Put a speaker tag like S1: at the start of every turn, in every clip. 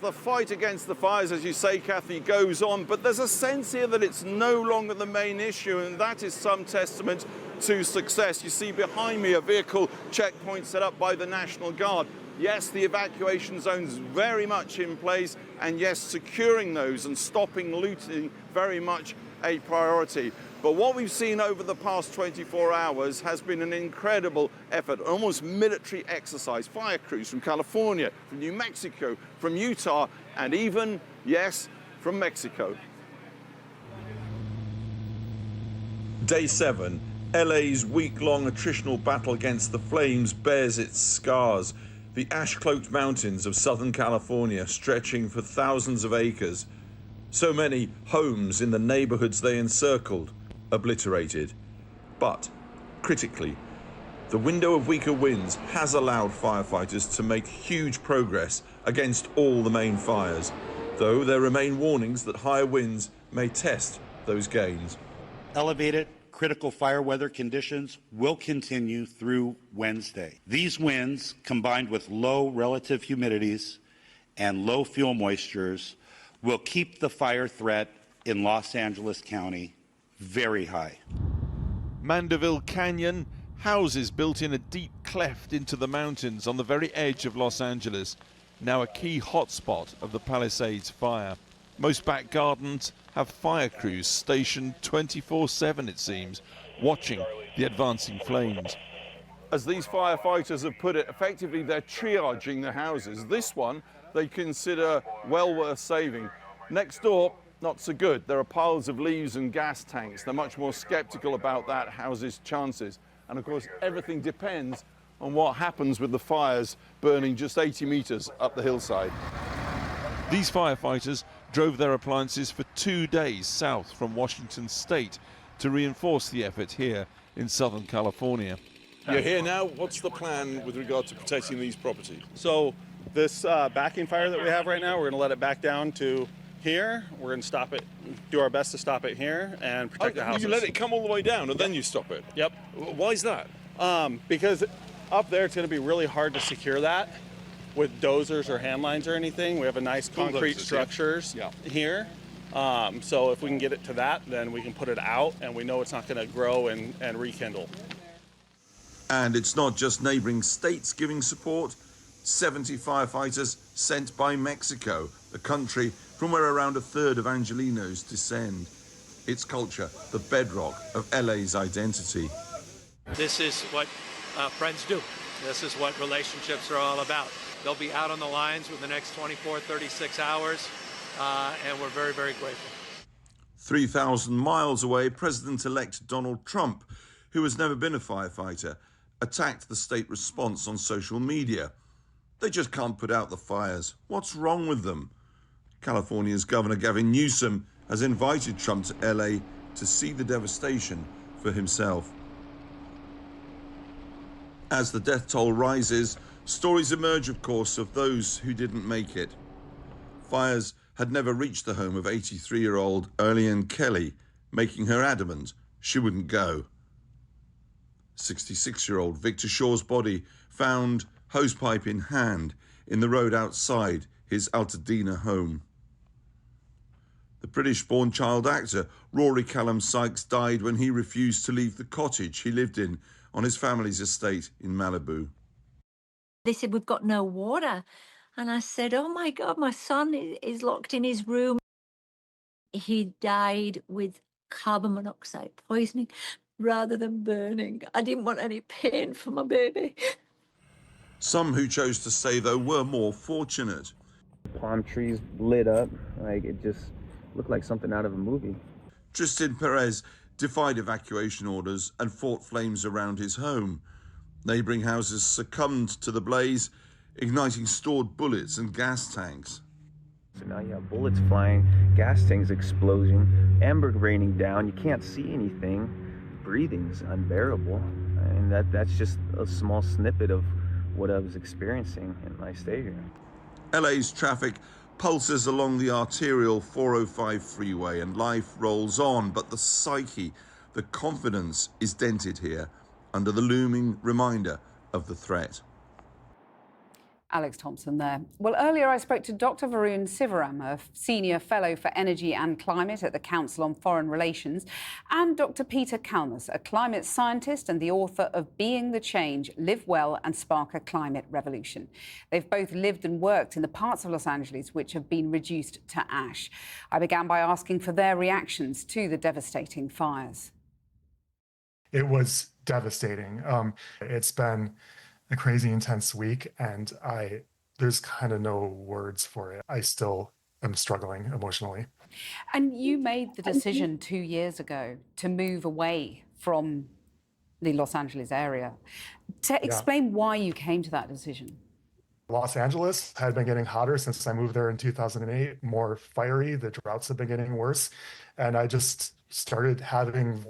S1: The fight against the fires, as you say, Kathy, goes on, but there's a sense here that it's no longer the main issue, and that is some testament to success. You see behind me a vehicle checkpoint set up by the National Guard. Yes, the evacuation zone's very much in place, and yes, securing those and stopping looting very much a priority. But what we've seen over the past 24 hours has been an incredible effort, almost military exercise. Fire crews from California, from New Mexico, from Utah, and even, yes, from Mexico.
S2: Day 7, LA's week-long attritional battle against the flames bears its scars. The ash-cloaked mountains of Southern California stretching for thousands of acres. So many homes in the neighborhoods they encircled obliterated. But, critically, the window of weaker winds has allowed firefighters to make huge progress against all the main fires, though there remain warnings that higher winds may test those gains.
S3: Elevated critical fire weather conditions will continue through Wednesday. These winds, combined with low relative humidities and low fuel moistures, will keep the fire threat in Los Angeles County very high.
S4: Mandeville Canyon, houses built in a deep cleft into the mountains on the very edge of Los Angeles, now a key hotspot of the Palisades fire. Most back gardens have fire crews stationed 24/7, it seems, watching the advancing flames.
S1: As these firefighters have put it, effectively they're triaging the houses. This one they consider well worth saving. Next door, not so good. There are piles of leaves and gas tanks. They're much more skeptical about that house's chances. And of course, everything depends on what happens with the fires burning just 80 meters up the hillside.
S4: These firefighters drove their appliances for 2 days south from Washington State to reinforce the effort here in Southern California.
S2: You're here now. What's the plan with regard to protecting these properties?
S5: So this backing fire that we have right now, we're going to let it back down to here. We're going to stop it, do our best to stop it here and protect the houses.
S2: You let it come all the way down and then you stop it?
S5: Yep.
S2: Why is that?
S5: Because up there it's going to to be really hard to secure that with dozers or hand lines or anything. We have a nice concrete structures here. So if we can get it to that, then we can put it out and we know it's not going to grow and rekindle.
S2: And it's not just neighboring states giving support. 70 firefighters sent by Mexico, the country from where around a third of Angelenos descend. Its culture, the bedrock of LA's identity.
S6: This is what friends do. This is what relationships are all about. They'll be out on the lines within the next 24, 36 hours, and we're very, very grateful.
S2: 3,000 miles away, President-elect Donald Trump, who has never been a firefighter, attacked the state response on social media. They just can't put out the fires. What's wrong with them? California's Governor Gavin Newsom has invited Trump to LA to see the devastation for himself. As the death toll rises, stories emerge, of course, of those who didn't make it. Fires had never reached the home of 83-year-old Erlian Kelly, making her adamant she wouldn't go. 66-year-old Victor Shaw's body found hosepipe in hand in the road outside his Pasadena home. The British-born child actor Rory Callum Sykes died when he refused to leave the cottage he lived in on his family's estate in Malibu.
S7: They said, "We've got no water." And I said, "Oh my God, my son is locked in his room." He died with carbon monoxide poisoning rather than burning. I didn't want any pain for my baby.
S2: Some who chose to stay, though, were more fortunate.
S8: Palm trees lit up, like it just looked like something out of a movie.
S2: Tristan Perez defied evacuation orders and fought flames around his home. Neighbouring houses succumbed to the blaze, igniting stored bullets and gas tanks.
S8: So now you have bullets flying, gas tanks exploding, ember raining down, you can't see anything, breathing's unbearable. And that's just a small snippet of what I was experiencing in my stay here.
S2: LA's traffic pulses along the arterial 405 freeway and life rolls on, but the psyche, the confidence is dented here under the looming reminder of the threat.
S9: Alex Thompson there. Well, earlier I spoke to Dr. Varun Sivaram, a Senior Fellow for Energy and Climate at the Council on Foreign Relations, and Dr. Peter Kalmus, a climate scientist and the author of Being the Change, Live Well and Spark a Climate Revolution. They've both lived and worked in the parts of Los Angeles which have been reduced to ash. I began by asking for their reactions to the devastating fires.
S10: It was devastating. It's been a crazy intense week, and there's kind of no words for it. I still am struggling emotionally.
S9: And you made the decision 2 years ago to move away from the Los Angeles area. To explain why you came to that decision.
S10: Los Angeles had been getting hotter since I moved there in 2008, more fiery. The droughts have been getting worse. And I just started having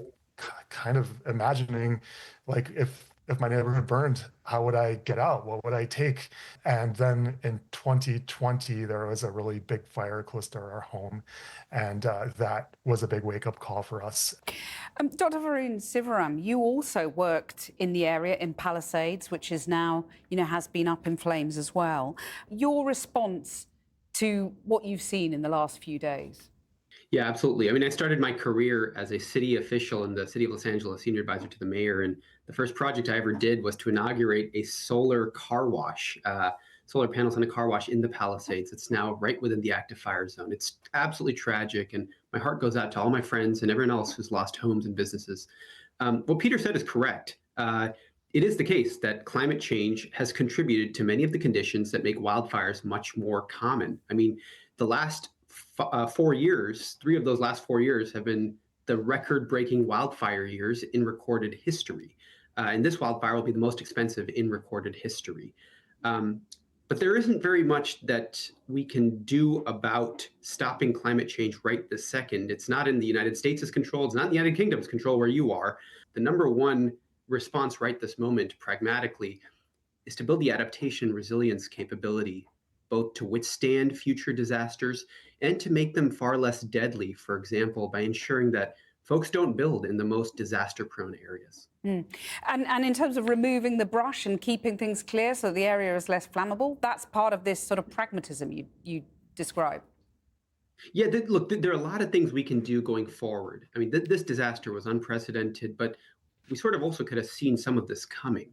S10: kind of imagining, like, if my neighborhood burned, how would I get out? What would I take? And then in 2020, there was a really big fire close to our home. And that was a big wake-up call for us.
S9: Dr. Varun Sivaram, you also worked in the area in Palisades, which is now, has been up in flames as well. Your response to what you've seen in the last few days?
S11: Yeah, absolutely. I mean, I started my career as a city official in the city of Los Angeles, senior advisor to the mayor. And the first project I ever did was to inaugurate a solar car wash, solar panels on a car wash in the Palisades. It's now right within the active fire zone. It's absolutely tragic. And my heart goes out to all my friends and everyone else who's lost homes and businesses. What Peter said is correct. It is the case that climate change has contributed to many of the conditions that make wildfires much more common. I mean, the last 4 years, 3 of those last 4 years have been the record-breaking wildfire years in recorded history. And this wildfire will be the most expensive in recorded history. But there isn't very much that we can do about stopping climate change right this second. It's not in the United States' control. It's not in the United Kingdom's control where you are. The number one response right this moment, pragmatically, is to build the adaptation resilience capability, both to withstand future disasters and to make them far less deadly, for example, by ensuring that folks don't build in the most disaster-prone areas.
S9: And in terms of removing the brush and keeping things clear so the area is less flammable, that's part of this sort of pragmatism you describe.
S11: Yeah, look, there are a lot of things we can do going forward. I mean, this disaster was unprecedented, but we sort of also could have seen some of this coming.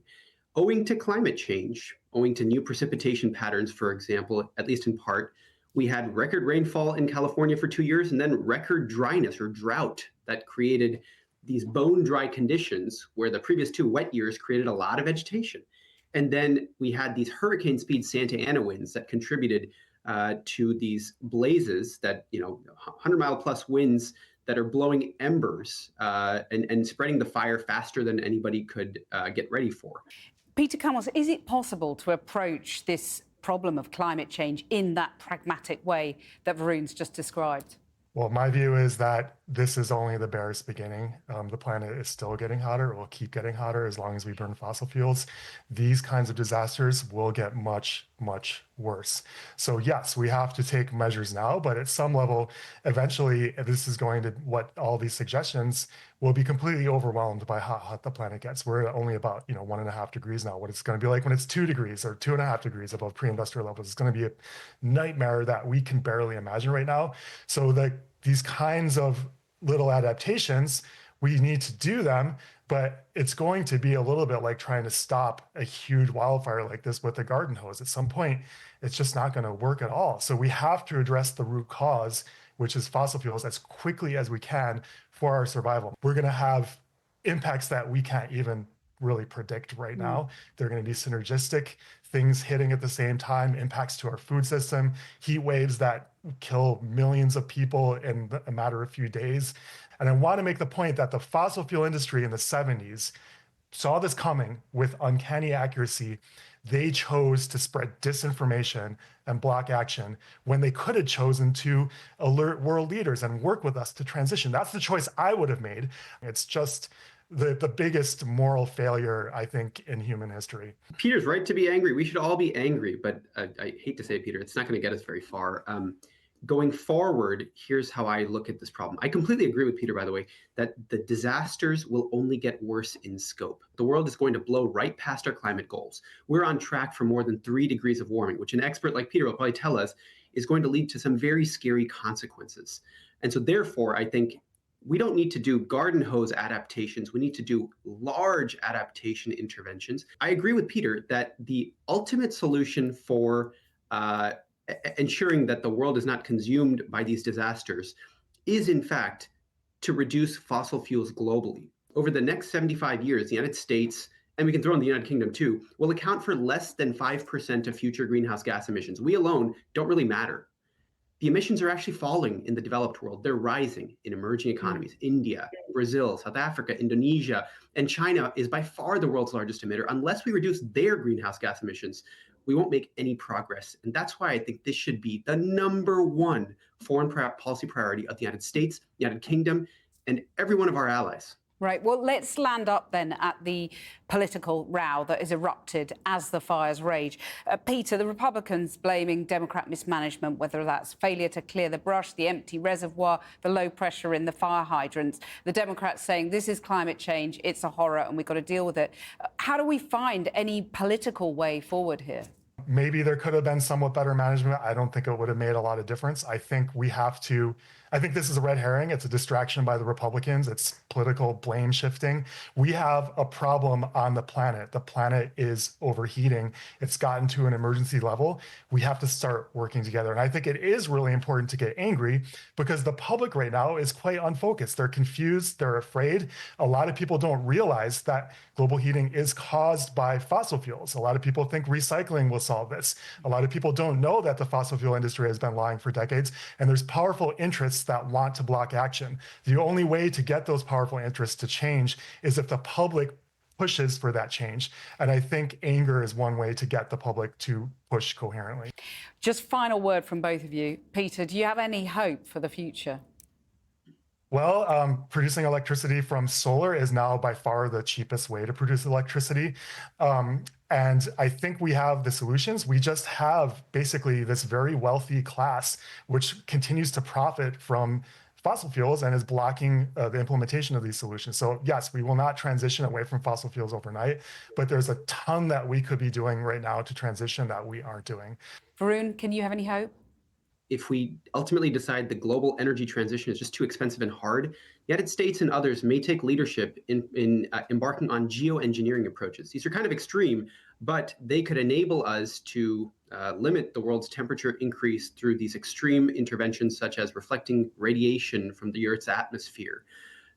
S11: Owing to climate change, owing to new precipitation patterns, for example, at least in part, we had record rainfall in California for 2 years and then record dryness or drought that created these bone dry conditions where the previous 2 wet years created a lot of vegetation. And then we had these hurricane speed Santa Ana winds that contributed to these blazes that, 100-mile-plus winds that are blowing embers and spreading the fire faster than anybody could get ready for.
S9: Peter Kalmus, is it possible to approach this problem of climate change in that pragmatic way that Varun's just described?
S10: Well, my view is that this is only the barest beginning. The planet is still getting hotter. It will keep getting hotter as long as we burn fossil fuels. These kinds of disasters will get much, much worse. So yes, we have to take measures now, but at some level, eventually, this is going to, what all these suggestions will be completely overwhelmed by how hot the planet gets. We're at only about 1.5 degrees now. What it's going to be like when it's 2 degrees or 2.5 degrees above pre-industrial levels, it's going to be a nightmare that we can barely imagine right now. So these kinds of little adaptations, we need to do them, but it's going to be a little bit like trying to stop a huge wildfire like this with a garden hose. At some point, it's just not going to work at all. So we have to address the root cause, which is fossil fuels, as quickly as we can for our survival. We're going to have impacts that we can't even really predict right now. They're going to be synergistic, things hitting at the same time, impacts to our food system, heat waves that kill millions of people in a matter of few days. And I want to make the point that the fossil fuel industry in the 70s saw this coming with uncanny accuracy. They chose to spread disinformation and block action when they could have chosen to alert world leaders and work with us to transition. That's the choice I would have made. It's just the biggest moral failure, I think, in human history.
S11: Peter's right to be angry. We should all be angry, but I hate to say it, Peter, it's not going to get us very far. Going forward, here's how I look at this problem. I completely agree with Peter, by the way, that the disasters will only get worse in scope. The world is going to blow right past our climate goals. We're on track for more than 3 degrees of warming, which an expert like Peter will probably tell us is going to lead to some very scary consequences. And so therefore, I think we don't need to do garden hose adaptations. We need to do large adaptation interventions. I agree with Peter that the ultimate solution for ensuring that the world is not consumed by these disasters is, in fact, to reduce fossil fuels globally. Over the next 75 years, the United States, and we can throw in the United Kingdom too, will account for less than 5% of future greenhouse gas emissions. We alone don't really matter. The emissions are actually falling in the developed world. They're rising in emerging economies. India, Brazil, South Africa, Indonesia, and China is by far the world's largest emitter. Unless we reduce their greenhouse gas emissions, we won't make any progress. And that's why I think this should be the #1 foreign policy priority of the United States, the United Kingdom, and every one of our allies.
S9: Right, well, let's land up then at the political row that has erupted as the fires rage. Peter, the Republicans blaming Democrat mismanagement, whether that's failure to clear the brush, the empty reservoir, the low pressure in the fire hydrants. The Democrats saying this is climate change, it's a horror, and we've got to deal with it. How do we find any political way forward here?
S10: Maybe there could have been somewhat better management. I don't think it would have made a lot of difference. I think this is a red herring. It's a distraction by the Republicans. It's political blame shifting. We have a problem on the planet. The planet is overheating. It's gotten to an emergency level. We have to start working together. And I think it is really important to get angry because the public right now is quite unfocused. They're confused. They're afraid. A lot of people don't realize that global heating is caused by fossil fuels. A lot of people think recycling will solve this. A lot of people don't know that the fossil fuel industry has been lying for decades, and there's powerful interests that want to block action. The only way to get those powerful interests to change is if the public pushes for that change. And I think anger is one way to get the public to push coherently.
S9: Just final word from both of you. Peter, do you have any hope for the future?
S10: Well, producing electricity from solar is now by far the cheapest way to produce electricity. And I think we have the solutions. We just have basically this very wealthy class, which continues to profit from fossil fuels and is blocking the implementation of these solutions. So yes, we will not transition away from fossil fuels overnight, but there's a ton that we could be doing right now to transition that we aren't doing.
S9: Varun, can you have any hope?
S11: If we ultimately decide the global energy transition is just too expensive and hard, the United States and others may take leadership in embarking on geoengineering approaches. These are kind of extreme, but they could enable us to limit the world's temperature increase through these extreme interventions, such as reflecting radiation from the Earth's atmosphere.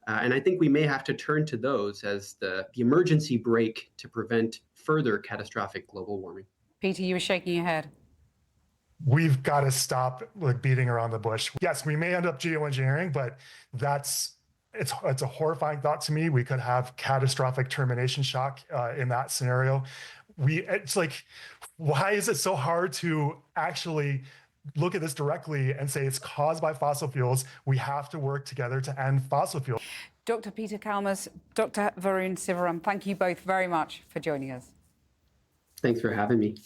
S11: And I think we may have to turn to those as the emergency brake to prevent further catastrophic global warming.
S9: Peter, you were shaking your head.
S10: We've got to stop beating around the bush. Yes, we may end up geoengineering, but it's a horrifying thought to me. We could have catastrophic termination shock in that scenario. It's like, why is it so hard to actually look at this directly and say it's caused by fossil fuels? We have to work together to end fossil fuels.
S9: Dr. Peter Kalmus, Dr. Varun Sivaram, thank you both very much for joining us.
S11: Thanks for having me.